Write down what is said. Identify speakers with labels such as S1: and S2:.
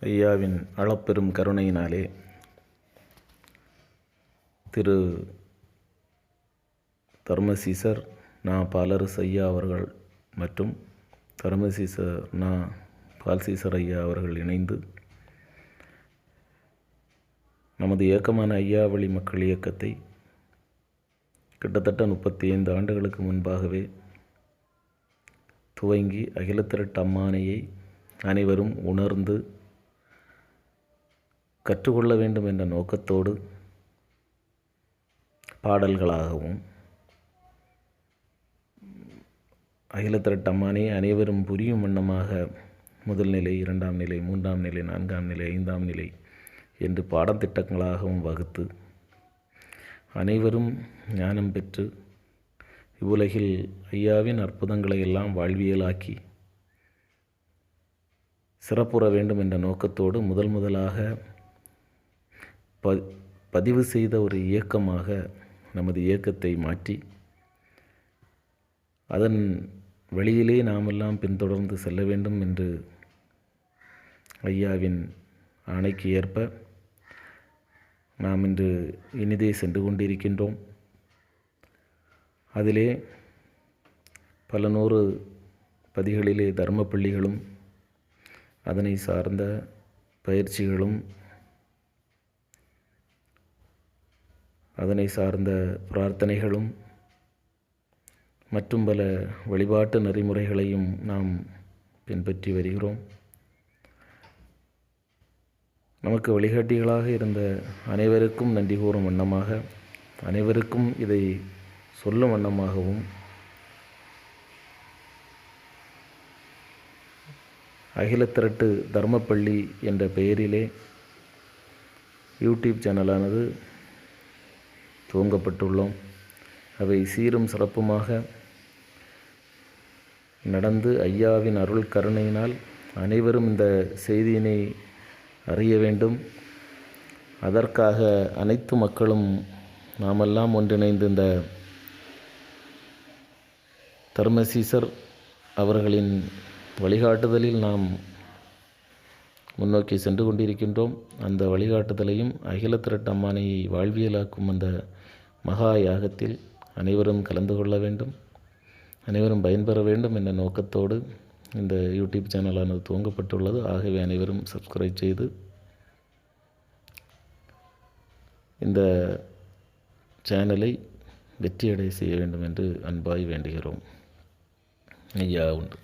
S1: ஐயாவின் அளப்பெரும் கருணையினாலே திரு தர்மசீசர் நா. பாலரசு ஐயா அவர்கள் மற்றும் தர்மசீசர் நா. பால்சீசர் ஐயா அவர்கள் இணைந்து நமது இயக்கமான ஐயா வழி மக்கள் இயக்கத்தை கிட்டத்தட்ட 35 ஆண்டுகளுக்கு முன்பாகவே துவங்கி அகில திரட்டு அம்மானையை அனைவரும் உணர்ந்து கற்றுக்கொள்ள வேண்டும் என்ற நோக்கத்தோடு பாடல்களாகவும் அகில திரட்டு அம்மானை அனைவரும் புரியும் வண்ணமாக முதல் நிலை, 2ஆம் நிலை, 3ஆம் நிலை, 4ஆம் நிலை, 5ஆம் நிலை என்று பாடத்திட்டங்களாகவும் வகுத்து அனைவரும் ஞானம் பெற்று இவ்வுலகில் ஐயாவின் அற்புதங்களை எல்லாம் வாழ்வியலாக்கி சிறப்புற வேண்டும் என்ற நோக்கத்தோடு முதலாக பதிவு செய்த ஒரு இயக்கமாக நமது இயக்கத்தை மாற்றி அதன் வழியிலே நாமெல்லாம் பின்தொடர்ந்து செல்ல வேண்டும் என்று ஐயாவின் ஆணைக்கு ஏற்ப நாம் இன்று இனிதே சென்று கொண்டிருக்கின்றோம். அதிலே பல நூறு பதிகளிலே தர்ம பள்ளிகளும் அதனை சார்ந்த பயிற்சிகளும் அதனை சார்ந்த பிரார்த்தனைகளும் மற்றும் பல வழிபாட்டு நெறிமுறைகளையும் நாம் பின்பற்றி வருகிறோம். நமக்கு வழிகாட்டிகளாக இருந்த அனைவருக்கும் நன்றி கூறும் வண்ணமாக, அனைவருக்கும் இதை சொல்லும் வண்ணமாகவும் அகில திரட்டு தர்மப்பள்ளி என்ற பெயரிலே யூடியூப் சேனலானது துவங்கப்பட்டுள்ளோம். அவை சீரும் சிறப்புமாக நடந்து ஐயாவின் அருள் கருணையினால் அனைவரும் இந்த செய்தியினை அறிய வேண்டும். அதற்காக அனைத்து மக்களும் நாமெல்லாம் ஒன்றிணைந்து இந்த தர்மசீசர் அவர்களின் வழிகாட்டுதலில் நாம் முன்னோக்கி சென்று கொண்டிருக்கின்றோம். அந்த வழிகாட்டுதலையும் அகில திரட்டு அம்மானையை வாழ்வியலாக்கும் அந்த மகா யாகத்தில் அனைவரும் கலந்து கொள்ள வேண்டும், அனைவரும் பயன்பெற வேண்டும் என்ற நோக்கத்தோடு இந்த யூடியூப் சேனலானது துவங்கப்பட்டுள்ளது. ஆகவே அனைவரும் சப்ஸ்கிரைப் செய்து இந்த சேனலை வெற்றியடை செய்ய வேண்டும் என்று அன்பாய் வேண்டுகிறோம். ஐயா உண்டு.